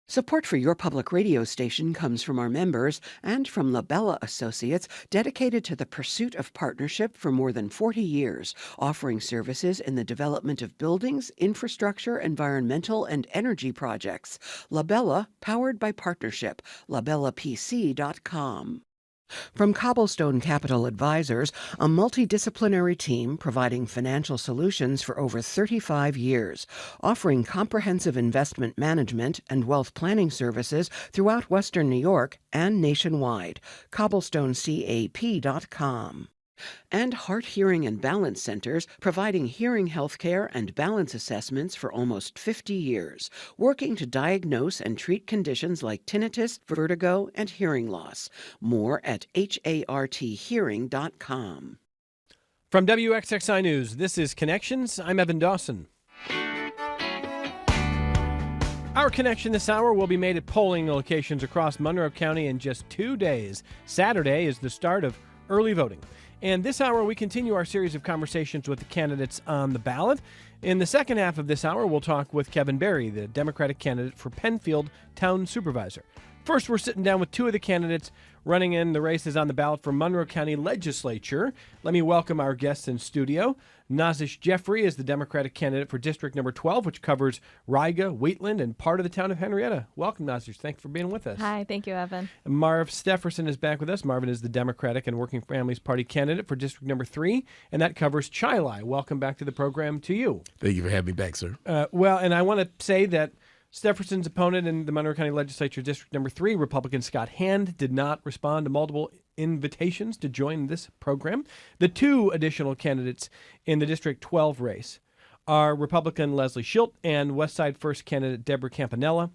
Support for your public radio station comes from our members and from Labella Associates, dedicated to the pursuit of partnership for more than 40 years, offering services in the development of buildings, infrastructure, environmental, and energy projects. Labella, powered by partnership. LabellaPC.com. From Cobblestone Capital Advisors, a multidisciplinary team providing financial solutions for over 35 years, offering comprehensive investment management and wealth planning services throughout Western New York and nationwide. CobblestoneCAP.com. And Heart Hearing and Balance Centers, providing hearing health care and balance assessments for almost 50 years, working to diagnose and treat conditions like tinnitus, vertigo, and hearing loss. More at harthearing.com. From WXXI News, this is Connections. I'm Evan Dawson. Our connection this hour will be made at polling locations across Monroe County in just 2 days. Saturday is the start of early voting. And this hour, we continue our series of conversations with the candidates on the ballot. In the second half of this hour, we'll talk with Kevin Berry, the Democratic candidate for Penfield Town Supervisor. First, we're sitting down with two of the candidates running in the races on the ballot for Monroe County Legislature. Let me welcome our guests in studio. Nazish Jeffrey is the Democratic candidate for District Number 12, which covers Riga, Wheatland, and part of the town of Henrietta. Welcome, Nazish. Thanks for being with us. Hi, thank you, Evan. And Marv Stefferson is back with us. Marvin is the Democratic and Working Families Party candidate for District Number 3, and that covers Chili. Welcome back to the program to you. Thank you for having me back, sir. Well, and I want to say that Stefferson's opponent in the Monroe County Legislature, District Number 3, Republican Scott Hand, did not respond to multiple invitations to join this program. The two additional candidates in the District 12 race are Republican Leslie Schilt and Westside First candidate Deborah Campanella.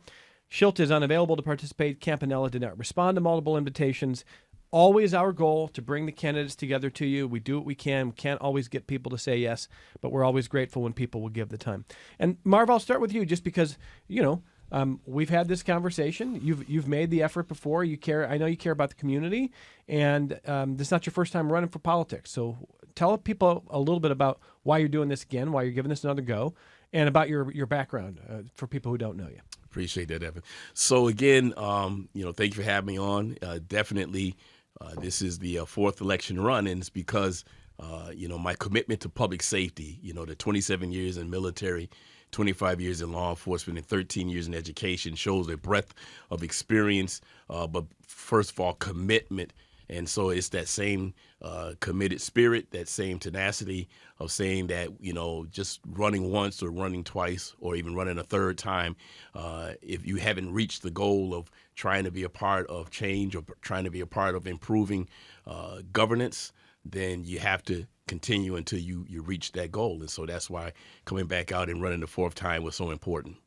Schilt is unavailable to participate. Campanella did not respond to multiple invitations. Always our goal to bring the candidates together to you. We do what we can. We can't always get people to say yes, but we're always grateful when people will give the time. And Marv, I'll start with you just because, we've had this conversation. You've made the effort before. You care. I know you care about the community, and this is not your first time running for politics. So tell people a little bit about why you're doing this again, why you're giving this another go, and about your background for people who don't know you. Appreciate that, Evan. So again, thank you for having me on. Definitely, this is the fourth election run, and it's because my commitment to public safety. The 27 years in military, 25 years in law enforcement, and 13 years in education shows a breadth of experience, but first of all, commitment. And so it's that same committed spirit, that same tenacity of saying that, just running once or running twice or even running a third time, if you haven't reached the goal of trying to be a part of change or trying to be a part of improving governance, then you have to continue until you reach that goal. And so that's why coming back out and running the fourth time was so important.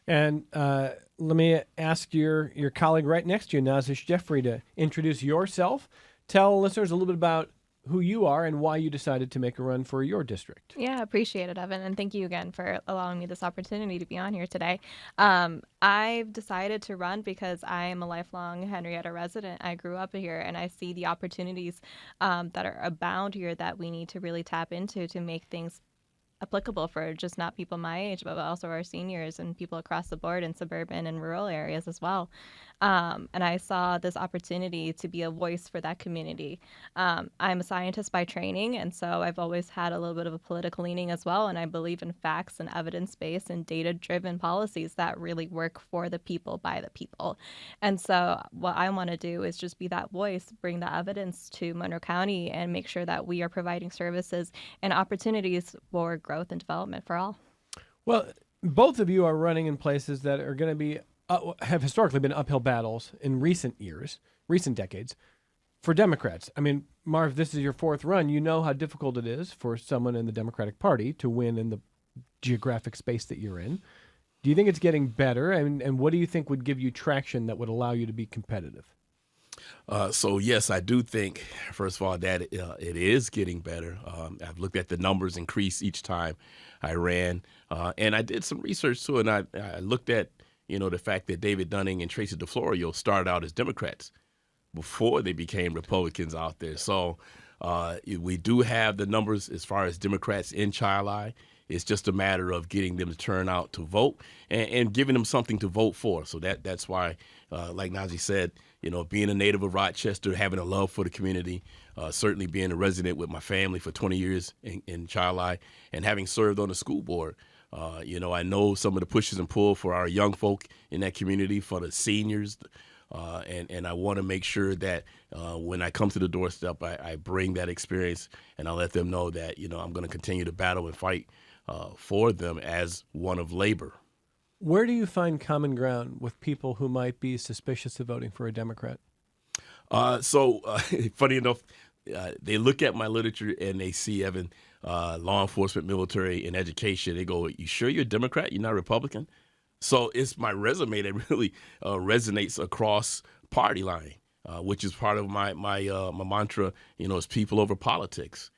And let me ask your colleague right next to you, Nazish Jeffrey, to introduce yourself. Tell listeners a little bit about who you are and why you decided to make a run for your district. Yeah, appreciate it, Evan. And thank you again for allowing me this opportunity to be on here today. I've decided to run because I am a lifelong Henrietta resident. I grew up here, and I see the opportunities that are abound here that we need to really tap into to make things applicable for just not people my age, but also our seniors and people across the board in suburban and rural areas as well. And I saw this opportunity to be a voice for that community. I'm a scientist by training, and so I've always had a little bit of a political leaning as well, and I believe in facts and evidence-based and data-driven policies that really work for the people, by the people. And so what I want to do is just be that voice, bring the evidence to Monroe County, and make sure that we are providing services and opportunities for growth and development for all. Well, both of you are running in places that are going to be have historically been uphill battles in recent decades, for Democrats. I mean, Marv, this is your fourth run. You know how difficult it is for someone in the Democratic Party to win in the geographic space that you're in. Do you think it's getting better? And what do you think would give you traction that would allow you to be competitive? So, yes, I do think, first of all, that it is getting better. I've looked at the numbers increase each time I ran, and I did some research, too, and I looked at, the fact that David Dunning and Tracy DeFlorio started out as Democrats before they became Republicans out there. So we do have the numbers as far as Democrats in Chili. It's just a matter of getting them to turn out to vote and giving them something to vote for. So that's why, like Najee said, being a native of Rochester, having a love for the community, certainly being a resident with my family for 20 years in Chi-Li, and having served on the school board. I know some of the pushes and pulls for our young folk in that community, for the seniors, and I want to make sure that when I come to the doorstep, I bring that experience, and I let them know that I'm going to continue to battle and fight for them as one of labor. Where do you find common ground with people who might be suspicious of voting for a Democrat? Funny enough, they look at my literature and they see, Evan, law enforcement, military, and education. They go, "You sure you're a Democrat? You're not a Republican?" So it's my resume that really resonates across party line, which is part of my mantra. Is people over politics.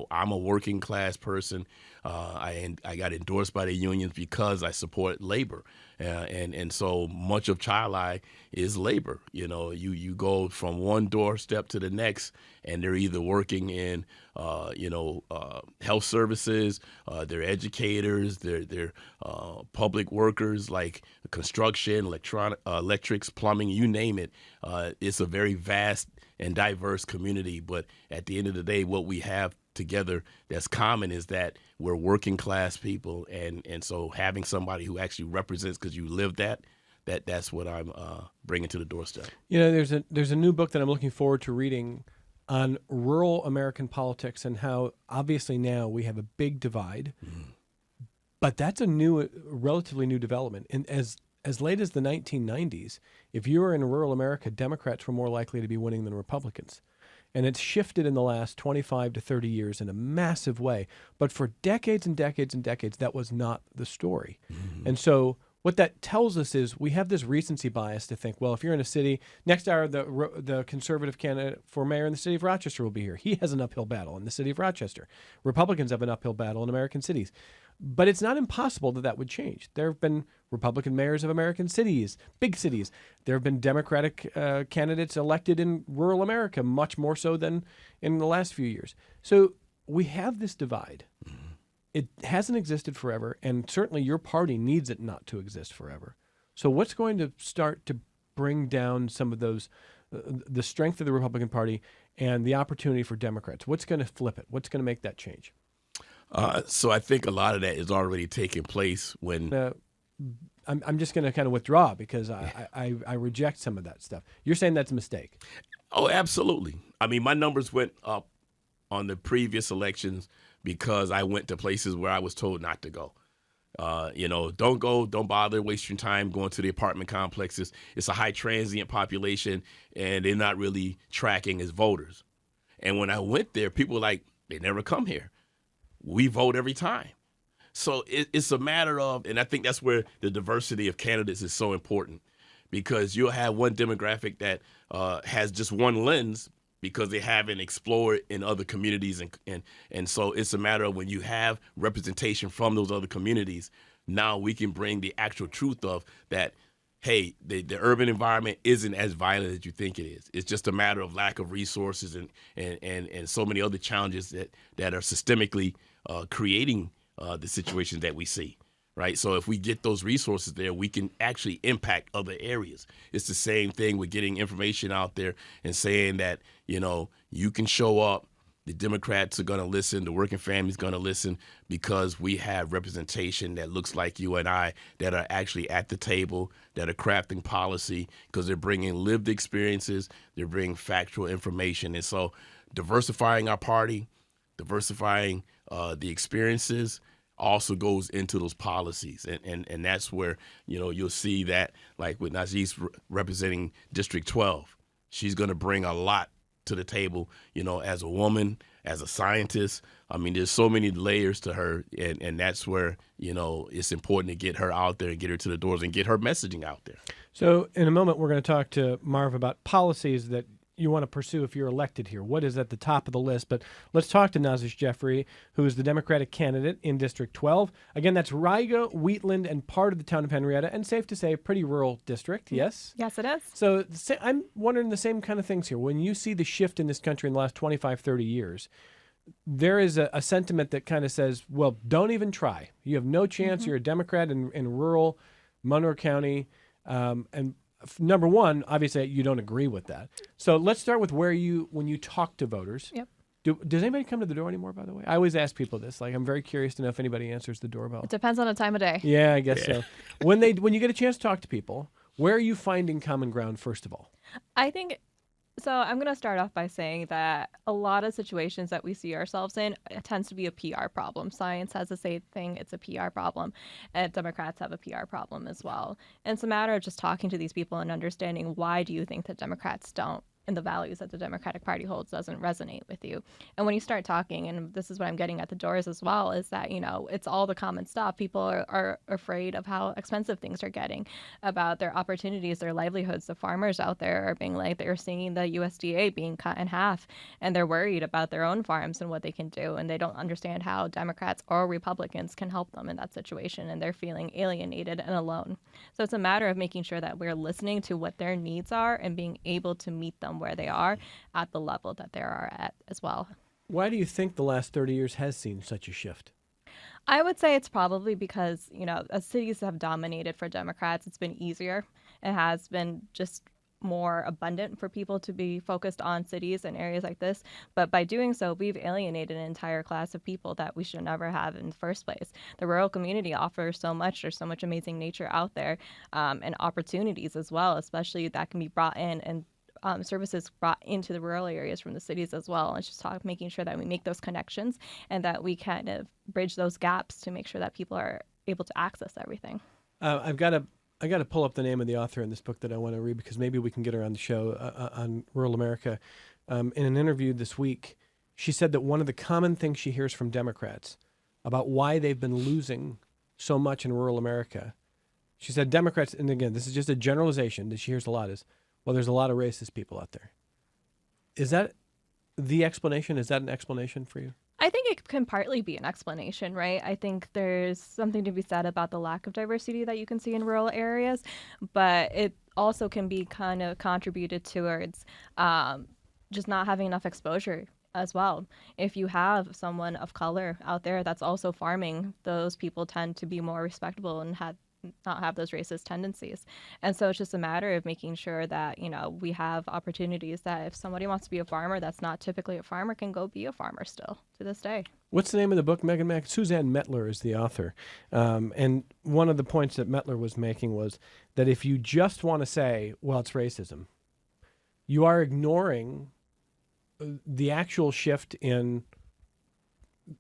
I'm a working class person. I got endorsed by the unions because I support labor, and so much of Chi-Li is labor. You go from one doorstep to the next, and they're either working in health services, they're educators, they're public workers like construction, electrics, plumbing, you name it. It's a very vast and diverse community, but at the end of the day, what we have together that's common is that we're working class people, and so having somebody who actually represents, because you live that's what I'm bringing to the doorstep. There's a new book that I'm looking forward to reading on rural American politics and how obviously now we have a big divide, but that's a relatively new development. And as late as the 1990s, if you were in rural America, Democrats were more likely to be winning than Republicans. And it's shifted in the last 25 to 30 years in a massive way. But for decades and decades and decades, that was not the story. And so what that tells us is we have this recency bias to think, well, if you're in a city, next hour the conservative candidate for mayor in the city of Rochester will be here. He has an uphill battle in the city of Rochester. Republicans have an uphill battle in American cities. But it's not impossible that would change. There have been Republican mayors of American cities, big cities. There have been Democratic candidates elected in rural America, much more so than in the last few years. So we have this divide. It hasn't existed forever, and certainly your party needs it not to exist forever. So what's going to start to bring down some of those, the strength of the Republican Party and the opportunity for Democrats? What's going to flip it? What's going to make that change? So I think a lot of that is already taking place when... I'm just going to kind of withdraw because I reject some of that stuff. You're saying that's a mistake. Oh, absolutely. I mean, my numbers went up on the previous elections because I went to places where I was told not to go. Don't go, don't bother, waste your time going to the apartment complexes. It's a high transient population, and they're not really tracking as voters. And when I went there, people were like, they never come here. We vote every time. So it's a matter of, and I think that's where the diversity of candidates is so important, because you'll have one demographic that has just one lens because they haven't explored in other communities. And so it's a matter of when you have representation from those other communities, now we can bring the actual truth of that, hey, the urban environment isn't as violent as you think it is. It's just a matter of lack of resources and so many other challenges that are systemically creating the situations that we see, right? So if we get those resources there, we can actually impact other areas. It's the same thing with getting information out there and saying that, you can show up, the Democrats are going to listen, the working family's going to listen, because we have representation that looks like you and I, that are actually at the table, that are crafting policy, because they're bringing lived experiences, they're bringing factual information. And so diversifying our party, diversifying the experiences also goes into those policies. And that's where, you'll see that, like with Najee's representing District 12, she's going to bring a lot to the table, as a woman, as a scientist. I mean, there's so many layers to her, and that's where, it's important to get her out there and get her to the doors and get her messaging out there. So in a moment, we're going to talk to Marv about policies that you want to pursue if you're elected here. What is at the top of the list? But let's talk to Nazish Jeffrey, who is the Democratic candidate in District 12. Again, that's Riga, Wheatland, and part of the town of Henrietta, and safe to say, a pretty rural district, yes? Yes, it is. So I'm wondering the same kind of things here. When you see the shift in this country in the last 25, 30 years, there is a sentiment that kind of says, well, don't even try. You have no chance. You're a Democrat in rural Monroe County. Number one, obviously, you don't agree with that. So let's start with when you talk to voters. Yep. Does anybody come to the door anymore, by the way? I always ask people this. Like, I'm very curious to know if anybody answers the doorbell. It depends on the time of day. Yeah, I guess so. When you get a chance to talk to people, where are you finding common ground, first of all? I think so. I'm going to start off by saying that a lot of situations that we see ourselves in, it tends to be a PR problem. Science has the same thing, it's a PR problem. And Democrats have a PR problem as well. And it's a matter of just talking to these people and understanding, why do you think that Democrats don't, and the values that the Democratic Party holds doesn't resonate with you. And when you start talking, and this is what I'm getting at the doors as well, is that, it's all the common stuff. People are afraid of how expensive things are getting, about their opportunities, their livelihoods. The farmers out there are being like, they're seeing the USDA being cut in half, and they're worried about their own farms and what they can do. And they don't understand how Democrats or Republicans can help them in that situation. And they're feeling alienated and alone. So it's a matter of making sure that we're listening to what their needs are and being able to meet them where they are at the level that they are at as well. Why do you think the last 30 years has seen such a shift? I would say it's probably because, as cities have dominated for Democrats, it's been easier. It has been just more abundant for people to be focused on cities and areas like this. But by doing so, we've alienated an entire class of people that we should never have in the first place. The rural community offers so much. There's so much amazing nature out there, and opportunities as well, especially that can be brought in, and services brought into the rural areas from the cities as well. And it's just making sure that we make those connections and that we kind of bridge those gaps to make sure that people are able to access everything. I got to pull up the name of the author in this book that I want to read, because maybe we can get her on the show on rural America. In an interview this week, she said that one of the common things she hears from Democrats about why they've been losing so much in rural America, she said Democrats, and again, this is just a generalization that she hears a lot, is, well, there's a lot of racist people out there. Is that the explanation? Is that an explanation for you? I think it can partly be an explanation, right? I think there's something to be said about the lack of diversity that you can see in rural areas, but it also can be kind of contributed towards just not having enough exposure as well. If you have someone of color out there that's also farming, those people tend to be more respectable and not have those racist tendencies. And so it's just a matter of making sure that, we have opportunities that if somebody wants to be a farmer that's not typically a farmer can go be a farmer still to this day. What's the name of the book, Megan Mack? Suzanne Mettler is the author. And one of the points that Mettler was making was that if you just want to say, well, it's racism, you are ignoring the actual shift in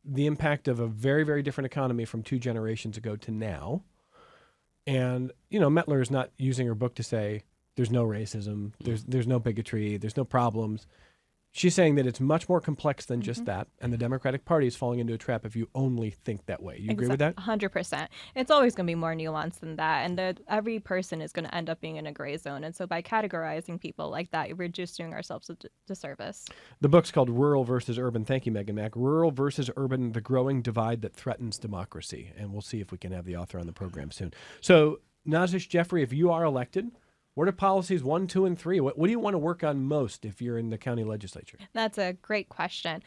the impact of a very, very different economy from 2 generations ago to now. And, Mettler is not using her book to say there's no racism, there's no bigotry, there's no problems. She's saying that it's much more complex than just that, and the Democratic Party is falling into a trap if you only think that way. You agree with that? 100%. It's always going to be more nuanced than that, and every person is going to end up being in a gray zone. And so by categorizing people like that, we're just doing ourselves a disservice. The book's called Rural versus Urban. Thank you, Megan Mack. Rural versus Urban, the growing divide that threatens democracy. And we'll see if we can have the author on the program soon. So, Nazish Jeffrey, if you are elected, what are policies 1, 2, and 3? What do you want to work on most if you're in the county legislature? That's a great question.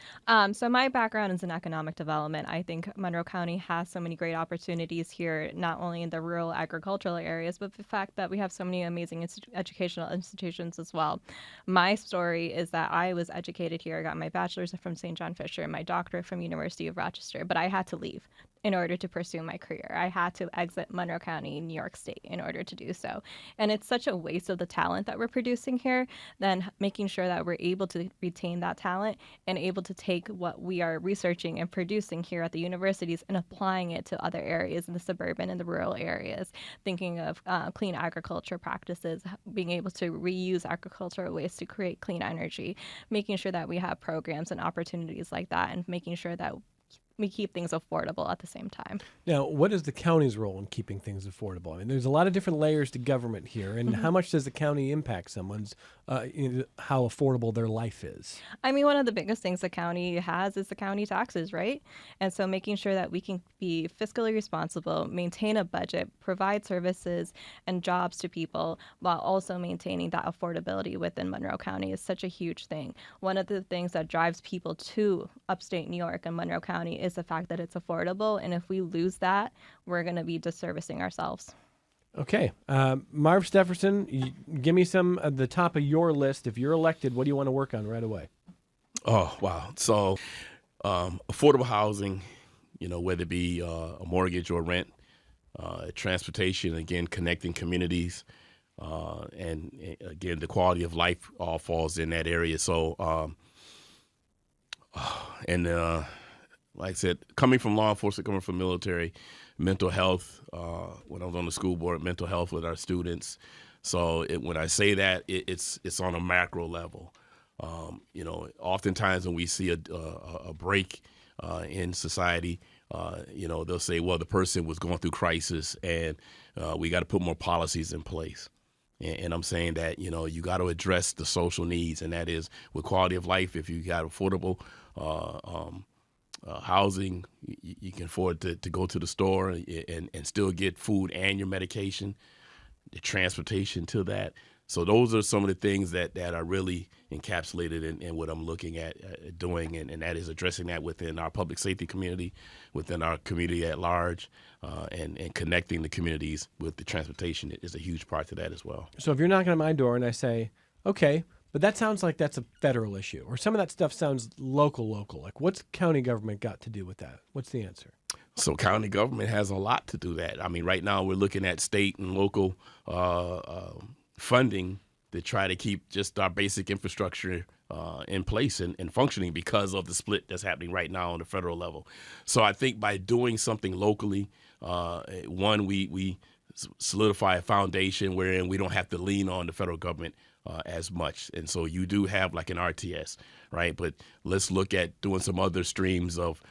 So my background is in economic development. I think Monroe County has so many great opportunities here, not only in the rural agricultural areas, but the fact that we have so many amazing educational institutions as well. My story is that I was educated here. I got my bachelor's from St. John Fisher and my doctorate from University of Rochester, but I had to leave in order to pursue my career. I had to exit Monroe County, New York State in order to do so. And it's such a waste of the talent that we're producing here, then making sure that we're able to retain that talent and able to take what we are researching and producing here at the universities and applying it to other areas in the suburban and the rural areas, thinking of clean agriculture practices, being able to reuse agricultural waste to create clean energy, making sure that we have programs and opportunities like that, and making sure that we keep things affordable at the same time. Now, what is the county's role in keeping things affordable? I mean, there's a lot of different layers to government here, and how much does the county impact someone's how affordable their life is? I mean, one of the biggest things the county has is the county taxes, right? And so making sure that we can be fiscally responsible, maintain a budget, provide services and jobs to people while also maintaining that affordability within Monroe County is such a huge thing. One of the things that drives people to upstate New York and Monroe County is the fact that it's affordable. And if we lose that, we're going to be disservicing ourselves. Okay. Marv Stepherson, give me some at the top of your list. If you're elected, what do you want to work on right away? Oh, wow. So affordable housing, whether it be a mortgage or rent, transportation, again, connecting communities, and again, the quality of life all falls in that area. So, like I said, coming from law enforcement, coming from military, mental health, when I was on the school board, mental health with our students. So when I say that, it's on a macro level. Oftentimes when we see a break in society, they'll say, well, the person was going through crisis and we got to put more policies in place. And I'm saying that, you got to address the social needs, and that is with quality of life. If you got affordable housing, you can afford to go to the store and still get food and your medication, the transportation to that. So those are some of the things that are really encapsulated in what I'm looking at doing, and that is addressing that within our public safety community, within our community at large, and connecting the communities with the transportation is a huge part to that as well. So if you're knocking on my door and I say, okay, but that sounds like that's a federal issue, or some of that stuff sounds local. Like, what's county government got to do with that? What's the answer? So county government has a lot to do that. I mean, right now we're looking at state and local funding to try to keep just our basic infrastructure in place and functioning because of the split that's happening right now on the federal level. So I think by doing something locally, one, we solidify a foundation wherein we don't have to lean on the federal government as much. And so you do have like an RTS, right? But let's look at doing some other streams of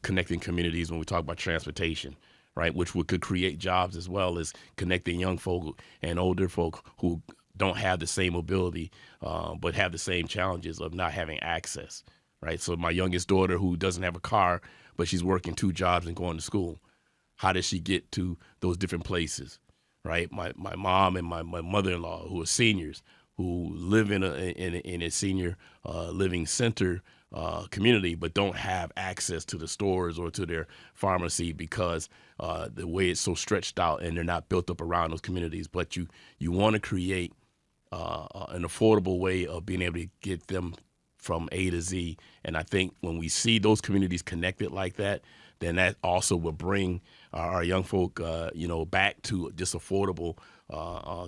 connecting communities when we talk about transportation, right? Which could create jobs as well as connecting young folk and older folk who don't have the same ability, but have the same challenges of not having access, right? So my youngest daughter who doesn't have a car, but she's working 2 jobs and going to school. How does she get to those different places, right? My mom and my mother-in-law who are seniors, who live in a senior living center community, but don't have access to the stores or to their pharmacy because the way it's so stretched out and they're not built up around those communities. But you want to create an affordable way of being able to get them from A to Z. And I think when we see those communities connected like that, then that also will bring our young folk, back to just affordable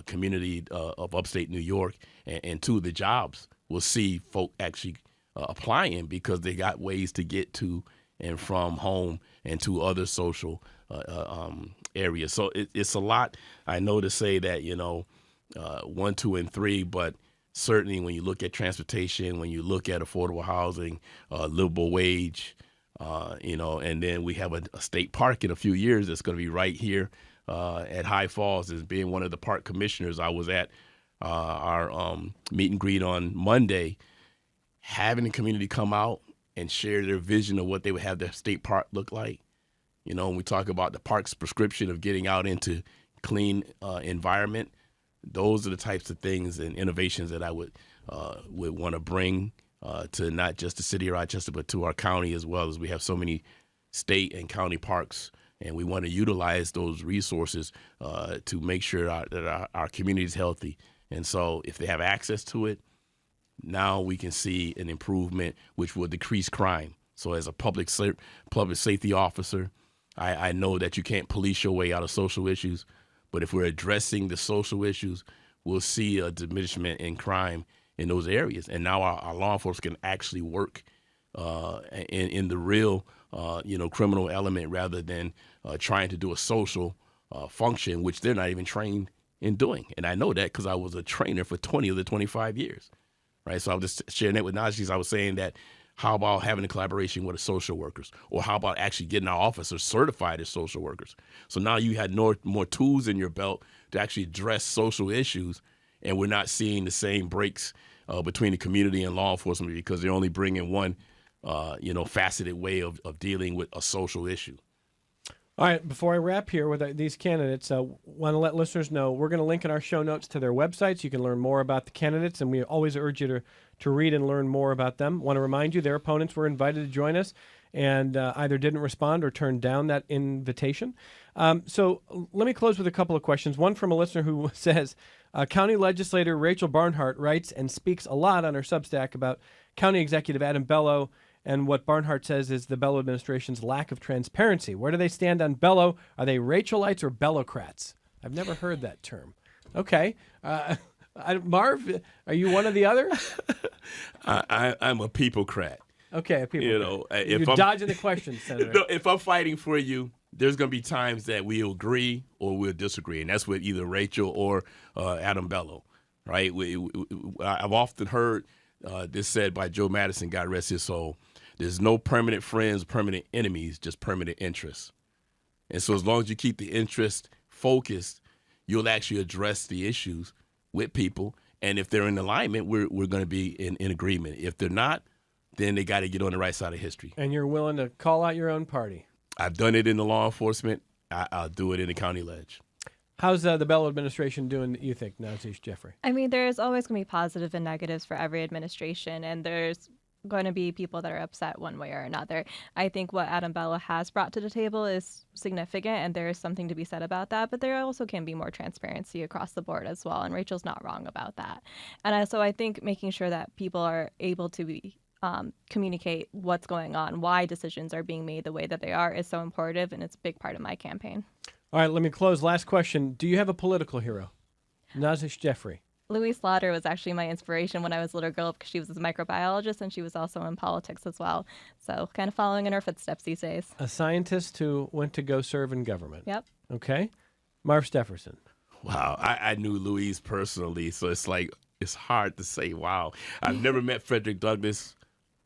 community of upstate New York, and to the jobs. We'll see folk actually applying because they got ways to get to and from home and to other social areas. So it's a lot, I know, to say that, 1, 2, and 3, but certainly when you look at transportation, when you look at affordable housing, livable wage, and then we have a state park in a few years that's going to be right here at High Falls. As being one of the park commissioners, I was at our meet and greet on Monday, having the community come out and share their vision of what they would have their state park look like. When we talk about the park's prescription of getting out into clean environment, those are the types of things and innovations that I would want to bring to not just the city of Rochester, but to our county as well, as we have so many state and county parks, and we want to utilize those resources to make sure that our community is healthy. And so if they have access to it, now we can see an improvement which will decrease crime. So as a public safety officer, I know that you can't police your way out of social issues, but if we're addressing the social issues, we'll see a diminishment in crime in those areas. And now our law enforcement can actually work in the real, criminal element rather than trying to do a social function, which they're not even trained in doing. And I know that because I was a trainer for 20 of the 25 years, right? So I was just sharing that with Najee. I was saying that How about having a collaboration with the social workers? Or how about actually getting our officers certified as social workers? So now you had more tools in your belt to actually address social issues, and we're not seeing the same breaks between the community and law enforcement because they're only bringing one, faceted way of dealing with a social issue. All right, before I wrap here with these candidates, I want to let listeners know we're going to link in our show notes to their websites. You can learn more about the candidates, and we always urge you to read and learn more about them. Want to remind you their opponents were invited to join us and either didn't respond or turned down that invitation. So let me close with a couple of questions. One from a listener who says, County Legislator Rachel Barnhart writes and speaks a lot on her Substack about County Executive Adam Bello, and what Barnhart says is the Bello administration's lack of transparency. Where do they stand on Bello? Are they Rachelites or Bellocrats? I've never heard that term. Okay. Marv, are you one or the other? I'm a peoplecrat. Okay, If you're I'm dodging the question, Senator. No, if I'm fighting for you, there's going to be times that we'll agree or we'll disagree, and that's with either Rachel or Adam Bello, right? I've often heard this said by Joe Madison, God rest his soul. There's no permanent friends, permanent enemies, just permanent interests. And so as long as you keep the interest focused, you'll actually address the issues with people. And if they're in alignment, we're going to be in agreement. If they're not, then they got to get on the right side of history. And you're willing to call out your own party. I've done it in the law enforcement. I'll do it in the county ledge. How's the Bello administration doing, you think, Nazish Jeffrey? I mean, there's always going to be positive and negatives for every administration, and there's going to be people that are upset one way or another. I think what Adam Bello has brought to the table is significant, and there is something to be said about that, but there also can be more transparency across the board as well, and Rachel's not wrong about that. And so I think making sure that people are able to be communicate what's going on, why decisions are being made the way that they are is so important, and it's a big part of my campaign. All right, let me close. Last question. Do you have a political hero? Nazish Jeffrey. Louise Slaughter was actually my inspiration when I was a little girl because she was a microbiologist and she was also in politics as well. So kind of following in her footsteps these days. A scientist who went to go serve in government. Yep. Okay. Marv Stefferson. Wow. I knew Louise personally, so it's hard to say, wow. I've never met Frederick Douglass,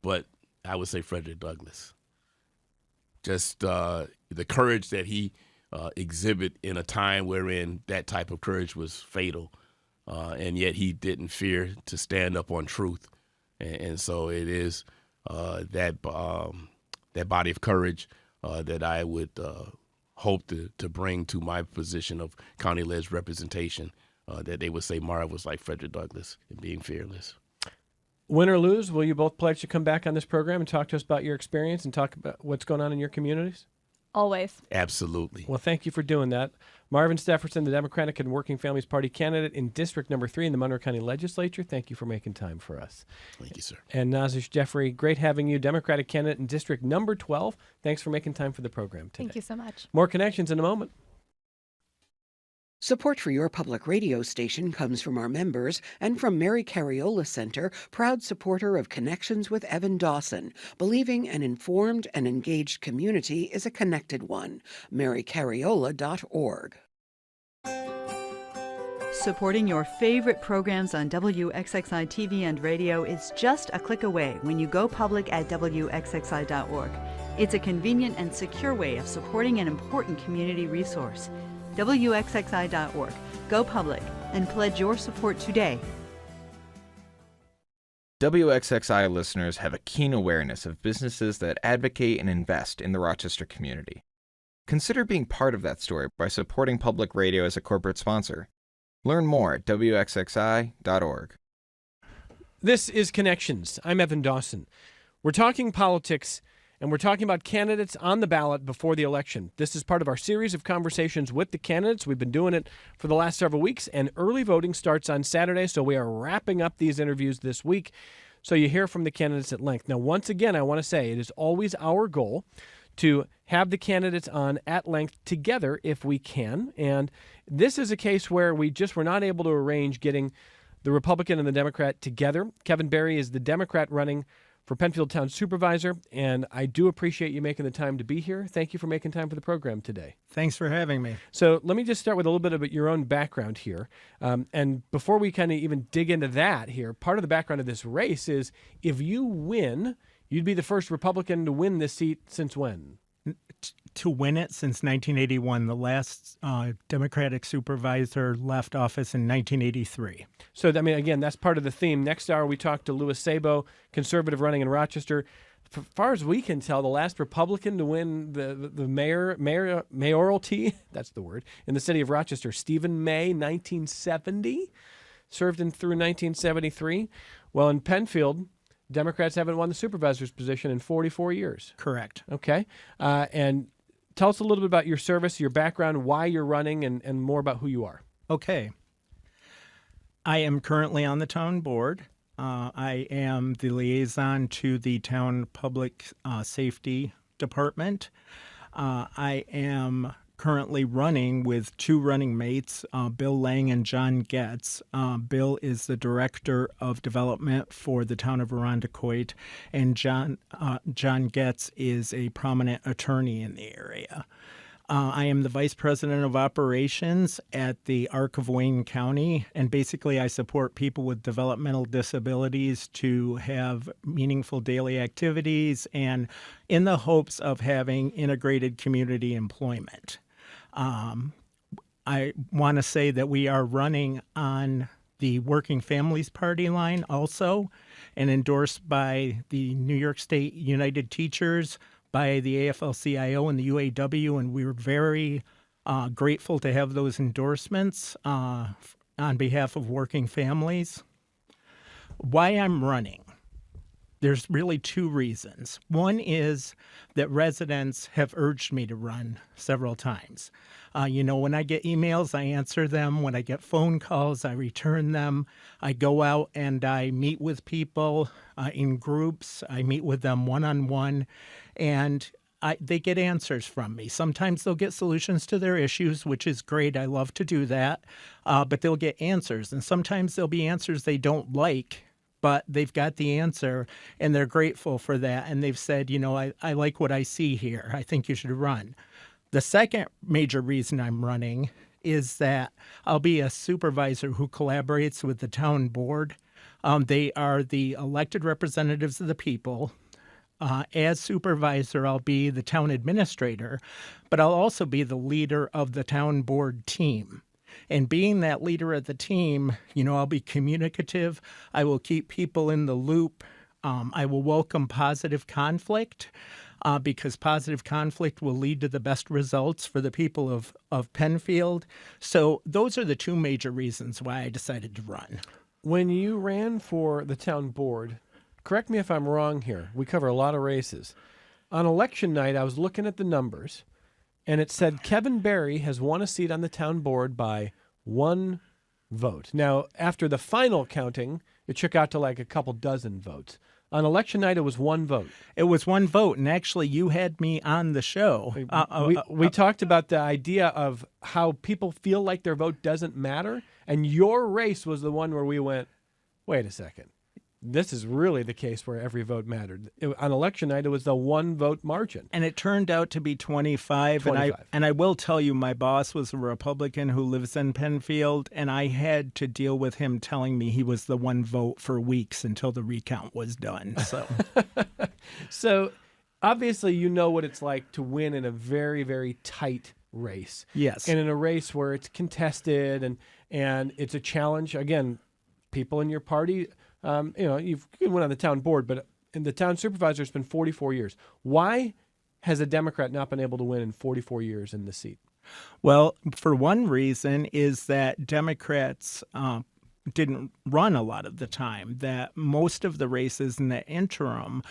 but I would say Frederick Douglass. Just the courage that he exhibit in a time wherein that type of courage was fatal. And yet he didn't fear to stand up on truth. And so it is that body of courage that I would hope to bring to my position of county ledge representation, that they would say Marv was like Frederick Douglass in being fearless. Win or lose, will you both pledge to come back on this program and talk to us about your experience and talk about what's going on in your communities? Always. Absolutely. Well, thank you for doing that. Marvin Stefferson, the Democratic and Working Families Party candidate in District Number 3 in the Monroe County Legislature. Thank you for making time for us. Thank you, sir. And Nazish Jeffrey, great having you, Democratic candidate in District Number 12. Thanks for making time for the program today. Thank you so much. More connections in a moment. Support for your public radio station comes from our members and from Mary Cariola Center, proud supporter of Connections with Evan Dawson, believing an informed and engaged community is a connected one. marycariola.org. Supporting your favorite programs on WXXI TV and radio is just a click away when you go public at WXXI.org. It's a convenient and secure way of supporting an important community resource. WXXI.org. Go public and pledge your support today. WXXI listeners have a keen awareness of businesses that advocate and invest in the Rochester community. Consider being part of that story by supporting public radio as a corporate sponsor. Learn more at WXXI.org. This is Connections. I'm Evan Dawson. We're talking politics, and we're talking about candidates on the ballot before the election. This is part of our series of conversations with the candidates. We've been doing it for the last several weeks, and early voting starts on Saturday, so we are wrapping up these interviews this week. So you hear from the candidates at length. Now, once again, I want to say it is always our goal to have the candidates on at length together if we can. And this is a case where we just were not able to arrange getting the Republican and the Democrat together. Kevin Berry is the Democrat running for Penfield Town Supervisor, and I do appreciate you making the time to be here. Thank you for making time for the program today. Thanks for having me. So let me just start with a little bit about your own background here. And before we kind of even dig into that here, part of the background of this race is if you win, You'd be the first Republican to win this seat since when? To win it since 1981. The last Democratic supervisor left office in 1983. So, I mean, again, that's part of the theme. Next hour, we talk to Louis Sabo, conservative running in Rochester. As far as we can tell, the last Republican to win the mayoralty, that's the word, in the city of Rochester, Stephen May, 1970, served through 1973. Well, in Penfield, Democrats haven't won the supervisor's position in 44 years. Correct. Okay. And tell us a little bit about your service, your background, why you're running, and more about who you are. Okay. I am currently on the town board. I am the liaison to the town public safety department. I am currently running with two running mates, Bill Lang and John Getz. Bill is the director of development for the town of Irondequoit, and John Getz is a prominent attorney in the area. I am the vice president of operations at the Arc of Wayne County, and basically I support people with developmental disabilities to have meaningful daily activities and in the hopes of having integrated community employment. I want to say that we are running on the Working Families Party line also, and endorsed by the New York State United Teachers, by the AFL-CIO and the UAW, and we're very grateful to have those endorsements on behalf of working families. Why I'm running? There's really two reasons. One is that residents have urged me to run several times. When I get emails, I answer them. When I get phone calls, I return them. I go out and I meet with people in groups. I meet with them one-on-one, and they get answers from me. Sometimes they'll get solutions to their issues, which is great. I love to do that. But they'll get answers, and sometimes there'll be answers they don't like, but they've got the answer, and they're grateful for that. And they've said, I like what I see here. I think you should run. The second major reason I'm running is that I'll be a supervisor who collaborates with the town board. They are the elected representatives of the people. As supervisor, I'll be the town administrator, but I'll also be the leader of the town board team. And being that leader of the team, I'll be communicative. I will keep people in the loop. I will welcome positive conflict because positive conflict will lead to the best results for the people of Penfield. So those are the two major reasons why I decided to run. When you ran for the town board, correct me if I'm wrong here, we cover a lot of races. On election night, I was looking at the numbers, and it said Kevin Barry has won a seat on the town board by 1 vote. Now, after the final counting, it shook out to like a couple dozen votes. On election night, it was 1 vote. It was 1 vote, and actually you had me on the show. We talked about the idea of how people feel like their vote doesn't matter, and your race was the one where we went, wait a second. This is really the case where every vote mattered. On election night, it was the 1 vote margin. And it turned out to be 25. And I will tell you, my boss was a Republican who lives in Penfield, and I had to deal with him telling me he was the 1 vote for weeks until the recount was done. So obviously you know what it's like to win in a very, very tight race. Yes. And in a race where it's contested and it's a challenge. Again, people in your party... you went on the town board, but in the town supervisor, it's been 44 years. Why has a Democrat not been able to win in 44 years in the seat? Well, for one reason is that Democrats didn't run a lot of the time, that most of the races in the interim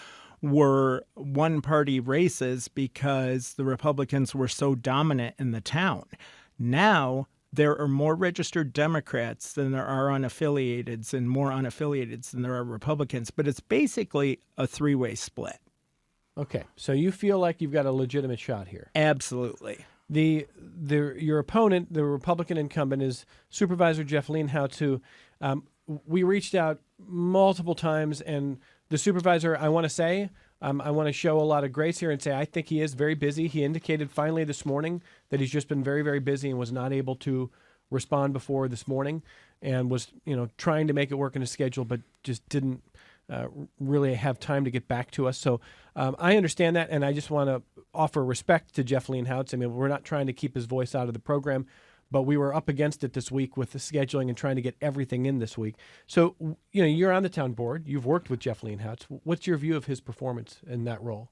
were one-party races because the Republicans were so dominant in the town. Now, there are more registered Democrats than there are unaffiliateds and more unaffiliateds than there are Republicans, but it's basically a 3-way split. Okay, so you feel like you've got a legitimate shot here. Absolutely. Your opponent, the Republican incumbent, is Supervisor Jeff Lienhout. We reached out multiple times, and the supervisor, I want to say, I want to show a lot of grace here and say I think he is very busy. He indicated finally this morning that he's just been very, very busy and was not able to respond before this morning and was, trying to make it work in his schedule, but just didn't really have time to get back to us. So I understand that, and I just want to offer respect to Jeff Leonhouts. I mean, we're not trying to keep his voice out of the program, but we were up against it this week with the scheduling and trying to get everything in this week. So, you're on the town board. You've worked with Jeff Leonhouts. What's your view of his performance in that role?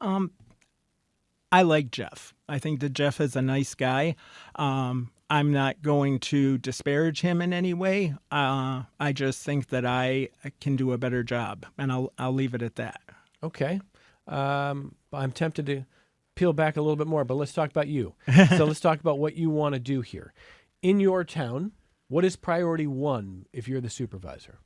I like Jeff. I think that Jeff is a nice guy. I'm not going to disparage him in any way. I just think that I can do a better job, and I'll leave it at that. Okay. I'm tempted to peel back a little bit more, but let's talk about you. So let's talk about what you want to do here. In your town, what is priority one if you're the supervisor?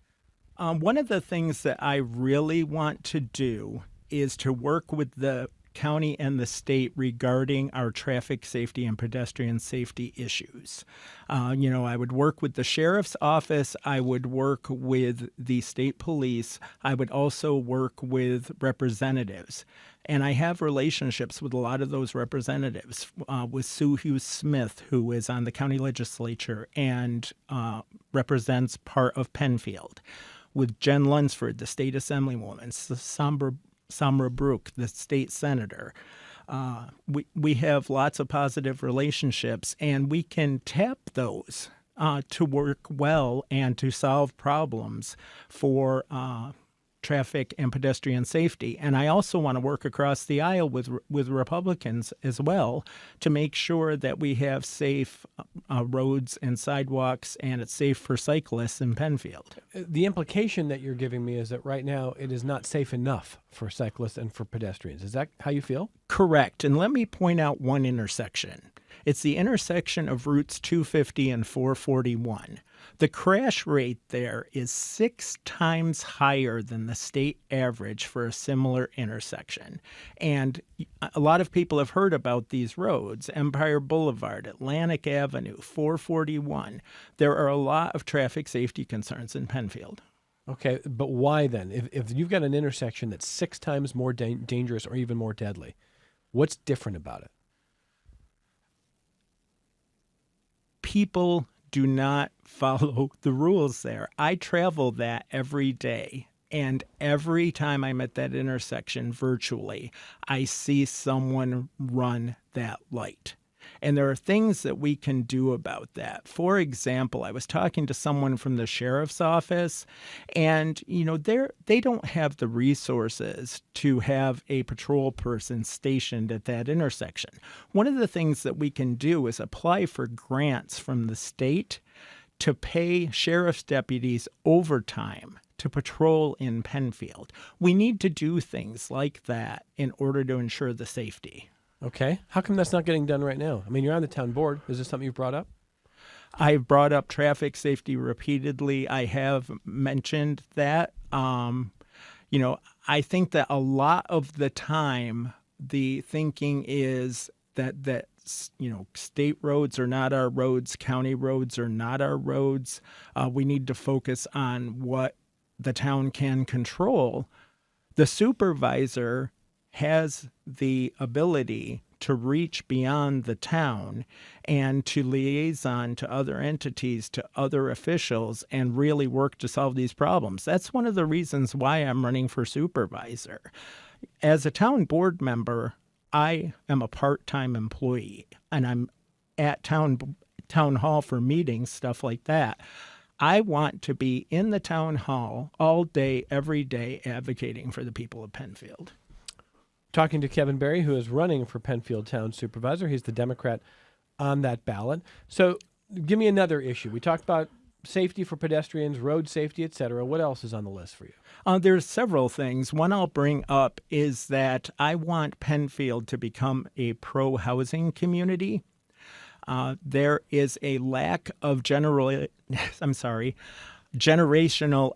One of the things that I really want to do is to work with the county and the state regarding our traffic safety and pedestrian safety issues. I would work with the sheriff's office. I would work with the state police. I would also work with representatives. And I have relationships with a lot of those representatives, with Sue Hughes Smith, who is on the county legislature and represents part of Penfield, with Jen Lunsford, the state assemblywoman, Samra Brook, the state senator. We have lots of positive relationships, and we can tap those to work well and to solve problems for traffic and pedestrian safety. And I also want to work across the aisle with Republicans as well to make sure that we have safe roads and sidewalks, and it's safe for cyclists in Penfield. The implication that you're giving me is that right now it is not safe enough for cyclists and for pedestrians. Is that how you feel? Correct. And let me point out one intersection. It's the intersection of routes 250 and 441. The crash rate there is 6 times higher than the state average for a similar intersection. And a lot of people have heard about these roads: Empire Boulevard, Atlantic Avenue, 441. There are a lot of traffic safety concerns in Penfield. Okay, but why then? If you've got an intersection that's 6 times more dangerous or even more deadly, what's different about it? People do not follow the rules there. I travel that every day, and every time I'm at that intersection virtually, I see someone run that light. And there are things that we can do about that. For example, I was talking to someone from the sheriff's office, and they don't have the resources to have a patrol person stationed at that intersection. One of the things that we can do is apply for grants from the state to pay sheriff's deputies overtime to patrol in Penfield. We need to do things like that in order to ensure the safety. Okay. How come that's not getting done right now? I mean, you're on the town board. Is this something you've brought up? I've brought up traffic safety repeatedly. I have mentioned that. I think that a lot of the time the thinking is that state roads are not our roads, county roads are not our roads. We need to focus on what the town can control. The supervisor has the ability to reach beyond the town and to liaison to other entities, to other officials, and really work to solve these problems. That's one of the reasons why I'm running for supervisor. As a town board member, I am a part-time employee, and I'm at town hall for meetings, stuff like that. I want to be in the town hall all day, every day, advocating for the people of Penfield. Talking to Kevin Berry, who is running for Penfield Town Supervisor. He's the Democrat on that ballot. So give me another issue. We talked about safety for pedestrians, road safety, et cetera. What else is on the list for you? There's several things. One I'll bring up is that I want Penfield to become a pro-housing community. There is a lack of generational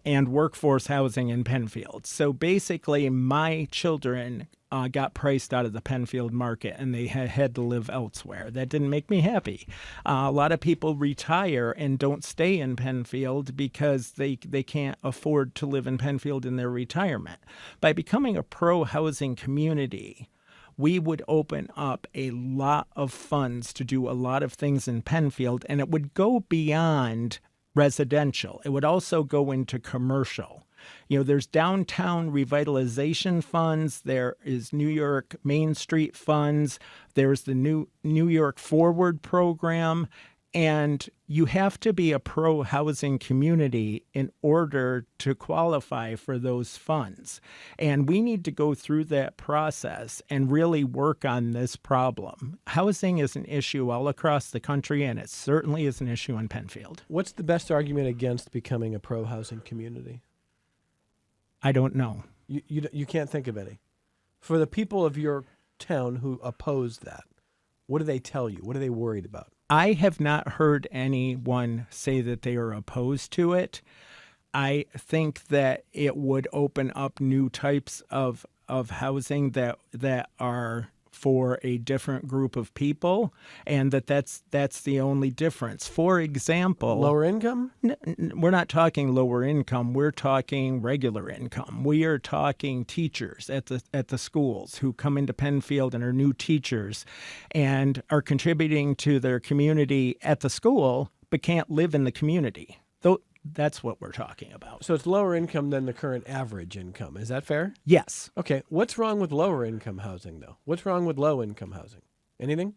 and workforce housing in Penfield. So basically, my children got priced out of the Penfield market, and they had to live elsewhere. That didn't make me happy. A lot of people retire and don't stay in Penfield because they can't afford to live in Penfield in their retirement. By becoming a pro-housing community, we would open up a lot of funds to do a lot of things in Penfield, and it would go beyond residential. It would also go into commercial. There's downtown revitalization funds, there is New York Main Street funds, there's the New York Forward program, and you have to be a pro-housing community in order to qualify for those funds. And we need to go through that process and really work on this problem. Housing is an issue all across the country, and it certainly is an issue in Penfield. What's the best argument against becoming a pro-housing community? I don't know. You can't think of any. For the people of your town who oppose that, what do they tell you? What are they worried about? I have not heard anyone say that they are opposed to it. I think that it would open up new types of housing that are for a different group of people, and that's the only difference. For example, Lower income? We're not talking lower income. We're talking regular income. We are talking teachers at the schools who come into Penfield and are new teachers and are contributing to their community at the school but can't live in the community. That's what we're talking about. So it's lower income than the current average income. Is that fair? Yes. Okay. What's wrong with lower income housing, though? What's wrong with low income housing? Anything?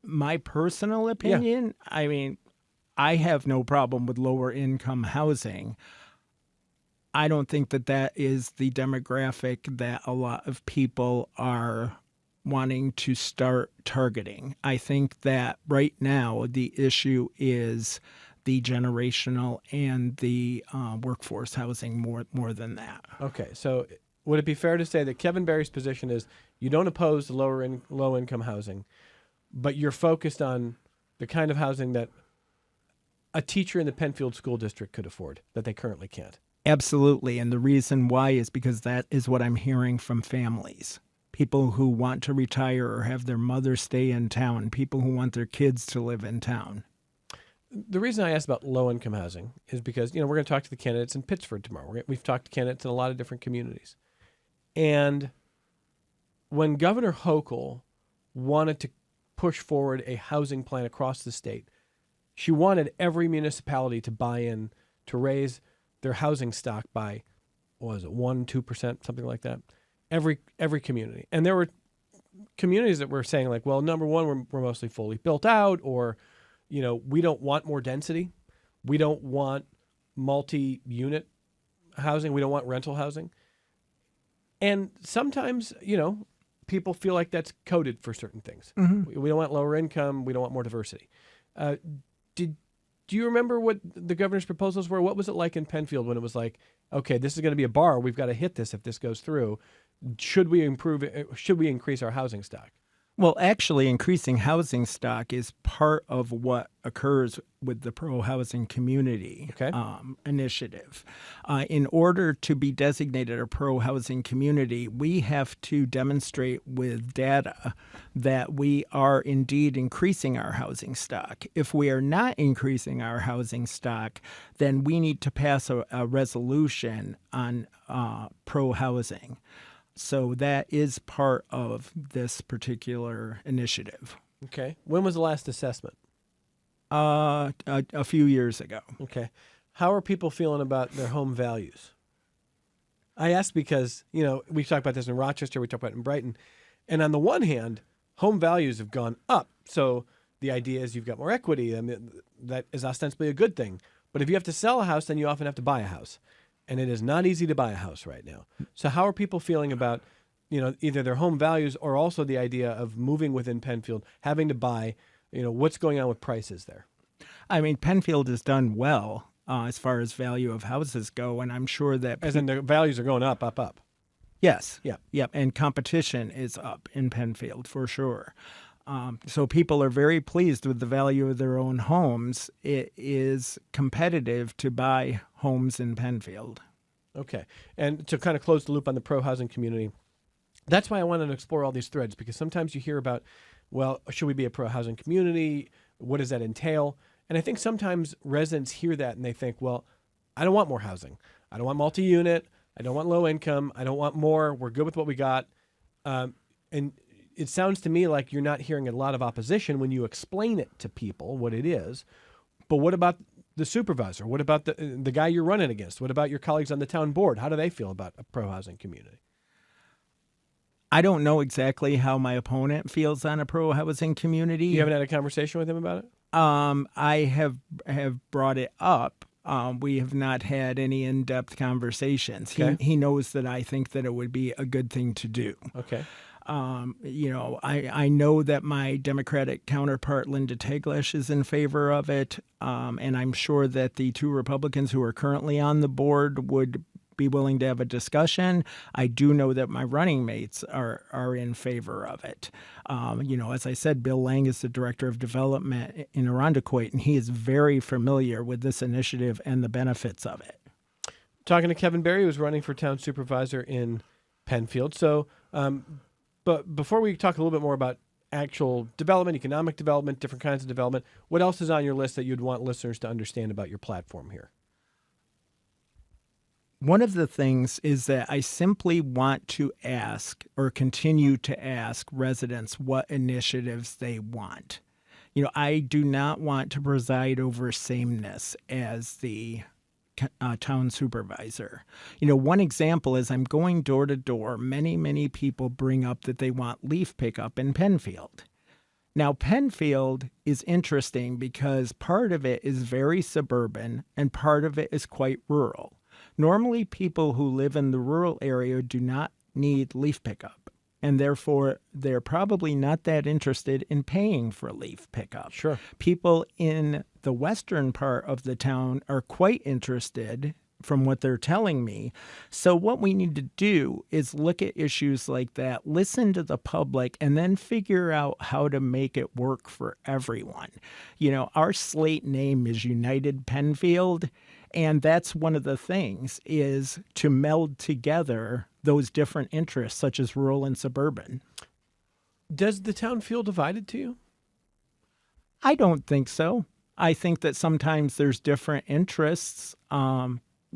My personal opinion, I mean, I have no problem with lower income housing. I don't think that is the demographic that a lot of people are wanting to start targeting. I think that right now the issue is the generational and the workforce housing more than that. Okay, so would it be fair to say that Kevin Barry's position is you don't oppose the low income housing, but you're focused on the kind of housing that a teacher in the Penfield School District could afford that they currently can't? Absolutely, and the reason why is because that is what I'm hearing from families. People who want to retire or have their mother stay in town, people who want their kids to live in town. The reason I asked about low-income housing is because, we're going to talk to the candidates in Pittsford tomorrow. We've talked to candidates in a lot of different communities. And when Governor Hochul wanted to push forward a housing plan across the state, she wanted every municipality to buy in to raise their housing stock by, 1-2%, something like that, every community. And there were communities that were saying, like, well, number one, we're mostly fully built out, or we don't want more density. We don't want multi-unit housing. We don't want rental housing. And sometimes, people feel like that's coded for certain things. Mm-hmm. We don't want lower income. We don't want more diversity. Do you remember what the governor's proposals were? What was it like in Penfield when it was like, okay, this is going to be a bar. We've got to hit this if this goes through. Should we improve it? Should we increase our housing stock? Well, actually, increasing housing stock is part of what occurs with the pro-housing community initiative. In order to be designated a pro-housing community, we have to demonstrate with data that we are indeed increasing our housing stock. If we are not increasing our housing stock, then we need to pass a resolution on pro-housing. So that is part of this particular initiative. Okay. When was the last assessment? A few years ago. Okay. How are people feeling about their home values? I ask because, we've talked about this in Rochester, we talked about it in Brighton. And on the one hand, home values have gone up. So the idea is you've got more equity. I mean, that is ostensibly a good thing. But if you have to sell a house, then you often have to buy a house. And it is not easy to buy a house right now. So how are people feeling about, either their home values or also the idea of moving within Penfield, having to buy, what's going on with prices there? I mean, Penfield has done well as far as value of houses go, and I'm sure that... As in the values are going up, up, up. Yes. Yeah. Yep, and competition is up in Penfield for sure. So people are very pleased with the value of their own homes. It is competitive to buy homes in Penfield. Okay. And to kind of close the loop on the pro-housing community, that's why I wanted to explore all these threads, because sometimes you hear about, well, should we be a pro-housing community? What does that entail? And I think sometimes residents hear that and they think, well, I don't want more housing. I don't want multi-unit. I don't want low income. I don't want more. We're good with what we got. And it sounds to me like you're not hearing a lot of opposition when you explain it to people what it is. But what about the supervisor? What about the guy you're running against? What about your colleagues on the town board? How do they feel about a pro-housing community? I don't know exactly how my opponent feels on a pro-housing community. You haven't had a conversation with him about it? I have brought it up. We have not had any in-depth conversations. Okay. He knows that I think that it would be a good thing to do. Okay. I know that my Democratic counterpart, Linda Teglish, is in favor of it. And I'm sure that the two Republicans who are currently on the board would be willing to have a discussion. I do know that my running mates are in favor of it. As I said, Bill Lang is the director of development in Irondequoit, and he is very familiar with this initiative and the benefits of it. Talking to Kevin Berry, who's running for town supervisor in Penfield. So, but before we talk a little bit more about actual development, economic development, different kinds of development, what else is on your list that you'd want listeners to understand about your platform here? One of the things is that I simply want to ask or continue to ask residents what initiatives they want. I do not want to preside over sameness as the town supervisor. One example is I'm going door to door. Many people bring up that they want leaf pickup in Penfield. Now, Penfield is interesting because part of it is very suburban and part of it is quite rural. Normally, people who live in the rural area do not need leaf pickup, and therefore they're probably not that interested in paying for leaf pickup. Sure. People in the western part of the town are quite interested, from what they're telling me. So what we need to do is look at issues like that, listen to the public, and then figure out how to make it work for everyone. Our slate name is United Penfield, and that's one of the things, is to meld together those different interests, such as rural and suburban. Does the town feel divided to you? I don't think so. I think that sometimes there's different interests,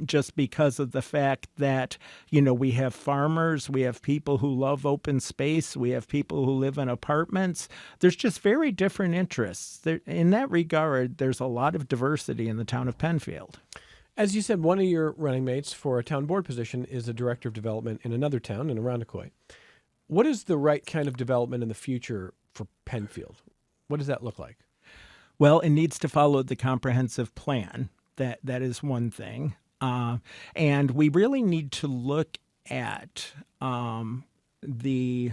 just because of the fact that, we have farmers, we have people who love open space, we have people who live in apartments. There's just very different interests. In that regard, there's a lot of diversity in the town of Penfield. As you said, one of your running mates for a town board position is a director of development in another town, in Irondequoit. What is the right kind of development in the future for Penfield? What does that look like? Well, it needs to follow the comprehensive plan. That is one thing. And we really need to look at the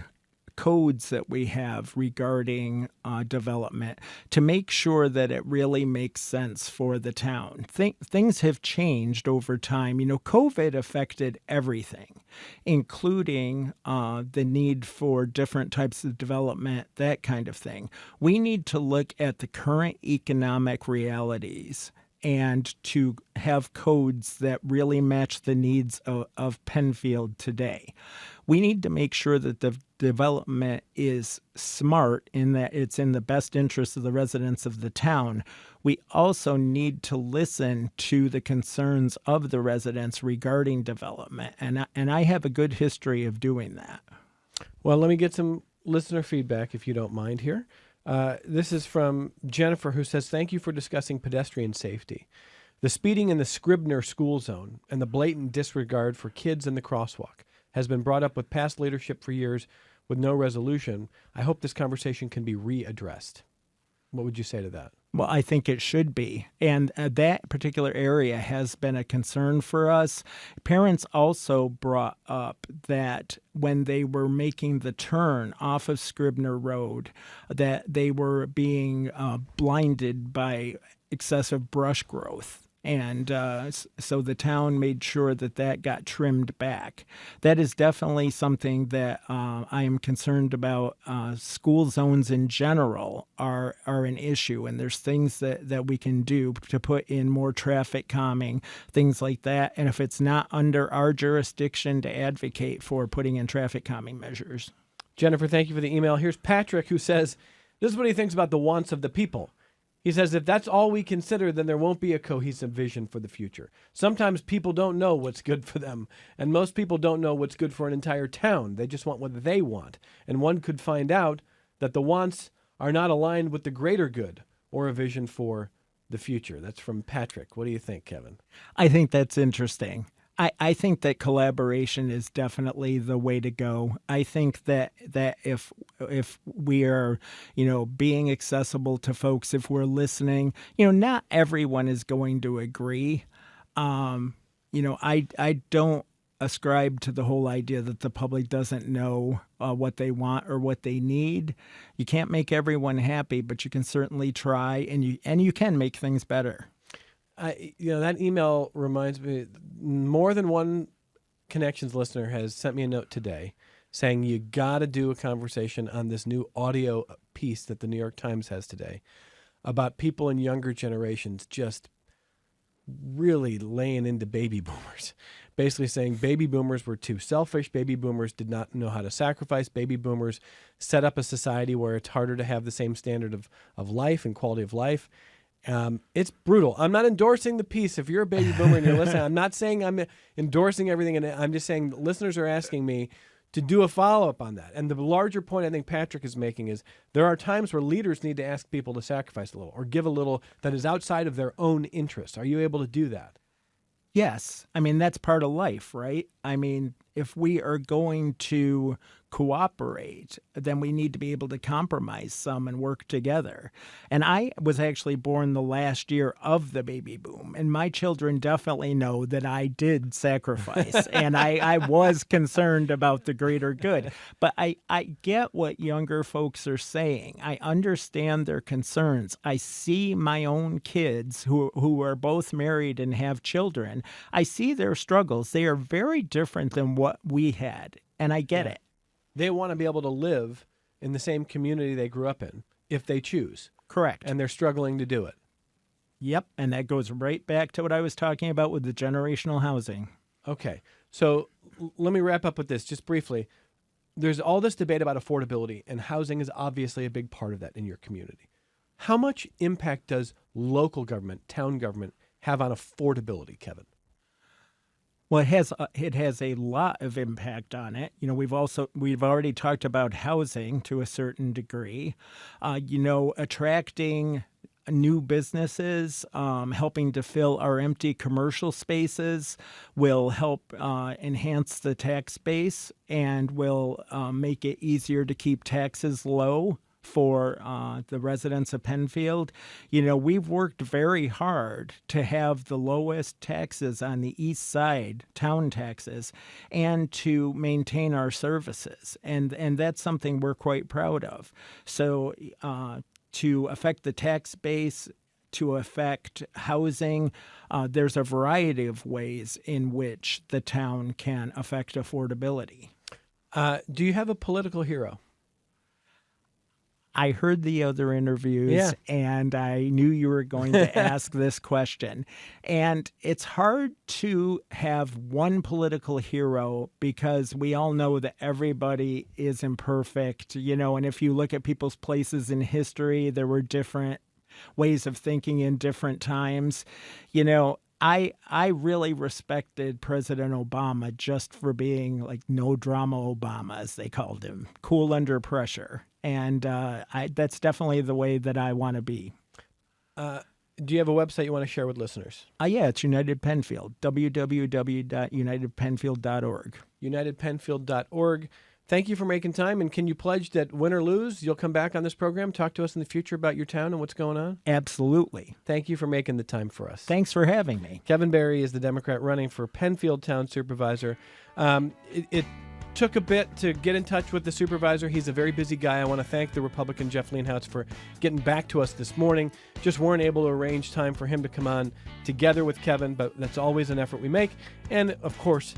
codes that we have regarding development to make sure that it really makes sense for the town. Things have changed over time. COVID affected everything, including the need for different types of development, that kind of thing. We need to look at the current economic realities and to have codes that really match the needs of Penfield today. We need to make sure that the development is smart in that it's in the best interest of the residents of the town. We also need to listen to the concerns of the residents regarding development, and I have a good history of doing that. Well, let me get some listener feedback, if you don't mind here. This is from Jennifer, who says, "Thank you for discussing pedestrian safety. The speeding in the Scribner school zone and the blatant disregard for kids in the crosswalk has been brought up with past leadership for years with no resolution. I hope this conversation can be readdressed." What would you say to that? Well, I think it should be. And that particular area has been a concern for us. Parents also brought up that when they were making the turn off of Scribner Road, that they were being blinded by excessive brush growth. And so the town made sure that got trimmed back. That is definitely something that I am concerned about. School zones in general are an issue, and there's things that we can do to put in more traffic calming, things like that. And if it's not under our jurisdiction, to advocate for putting in traffic calming measures. Jennifer, thank you for the email. Here's Patrick, who says, this is what he thinks about the wants of the people. He says, if that's all we consider, then there won't be a cohesive vision for the future. Sometimes people don't know what's good for them, and most people don't know what's good for an entire town. They just want what they want. And one could find out that the wants are not aligned with the greater good or a vision for the future? That's from Patrick. What do you think, Kevin? I think that's interesting. I think that collaboration is definitely the way to go. I think that if we are, being accessible to folks, if we're listening, not everyone is going to agree. I don't ascribe to the whole idea that the public doesn't know what they want or what they need. You can't make everyone happy, but you can certainly try, and you can make things better. That email reminds me, more than one Connections listener has sent me a note today saying you got to do a conversation on this new audio piece that the New York Times has today about people in younger generations just really laying into baby boomers, basically saying baby boomers were too selfish. Baby boomers did not know how to sacrifice. Baby boomers set up a society where it's harder to have the same standard of life and quality of life. It's brutal. I'm not endorsing the piece. If you're a baby boomer and you're listening, I'm not saying I'm endorsing everything. And I'm just saying listeners are asking me to do a follow-up on that. And the larger point I think Patrick is making is there are times where leaders need to ask people to sacrifice a little or give a little that is outside of their own interest. Are you able to do that? Yes. I mean, that's part of life, right? I mean, if we are going to cooperate, then we need to be able to compromise some and work together. And I was actually born the last year of the baby boom, and my children definitely know that I did sacrifice, and I was concerned about the greater good. But I get what younger folks are saying. I understand their concerns. I see my own kids who are both married and have children. I see their struggles. They are very different than what we had, and I get it. They want to be able to live in the same community they grew up in if they choose. Correct. And they're struggling to do it. Yep, and that goes right back to what I was talking about with the generational housing. Okay, so let me wrap up with this just briefly. There's all this debate about affordability, and housing is obviously a big part of that in your community. How much impact does local government, town government, have on affordability, Kevin? Well, it has a lot of impact on it. We've already talked about housing to a certain degree. Attracting new businesses, helping to fill our empty commercial spaces will help enhance the tax base and will make it easier to keep taxes low for the residents of Penfield. We've worked very hard to have the lowest taxes on the east side, town taxes, and to maintain our services. And that's something we're quite proud of. So to affect the tax base, to affect housing, there's a variety of ways in which the town can affect affordability. Do you have a political hero? I heard the other interviews, and I knew you were going to ask this question. And it's hard to have one political hero because we all know that everybody is imperfect, and if you look at people's places in history, there were different ways of thinking in different times. I really respected President Obama just for being like no drama Obama, as they called him, cool under pressure. And that's definitely the way that I want to be. Do you have a website you want to share with listeners? Yeah, it's United Penfield, www.unitedpenfield.org. UnitedPenfield.org. Thank you for making time. And can you pledge that win or lose, you'll come back on this program, talk to us in the future about your town and what's going on? Absolutely. Thank you for making the time for us. Thanks for having me. Kevin Barry is the Democrat running for Penfield Town Supervisor. It took a bit to get in touch with the supervisor. He's a very busy guy. I want to thank the Republican Jeff Leonhoutz for getting back to us this morning. Just weren't able to arrange time for him to come on together with Kevin, but that's always an effort we make. And, of course,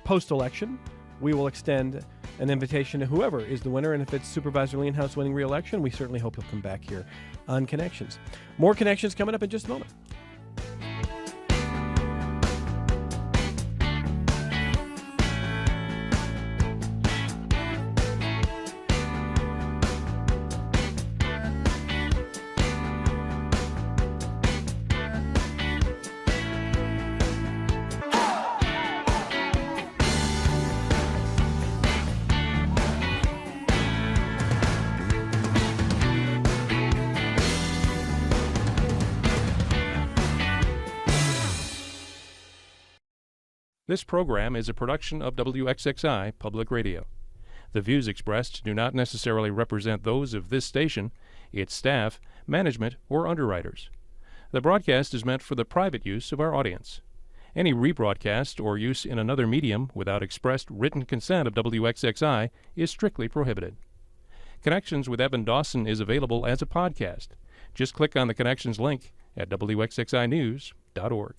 post-election, we will extend an invitation to whoever is the winner. And if it's Supervisor Leonhoutz winning re-election, we certainly hope he'll come back here on Connections. More Connections coming up in just a moment. This program is a production of WXXI Public Radio. The views expressed do not necessarily represent those of this station, its staff, management, or underwriters. The broadcast is meant for the private use of our audience. Any rebroadcast or use in another medium without expressed written consent of WXXI is strictly prohibited. Connections with Evan Dawson is available as a podcast. Just click on the Connections link at WXXInews.org.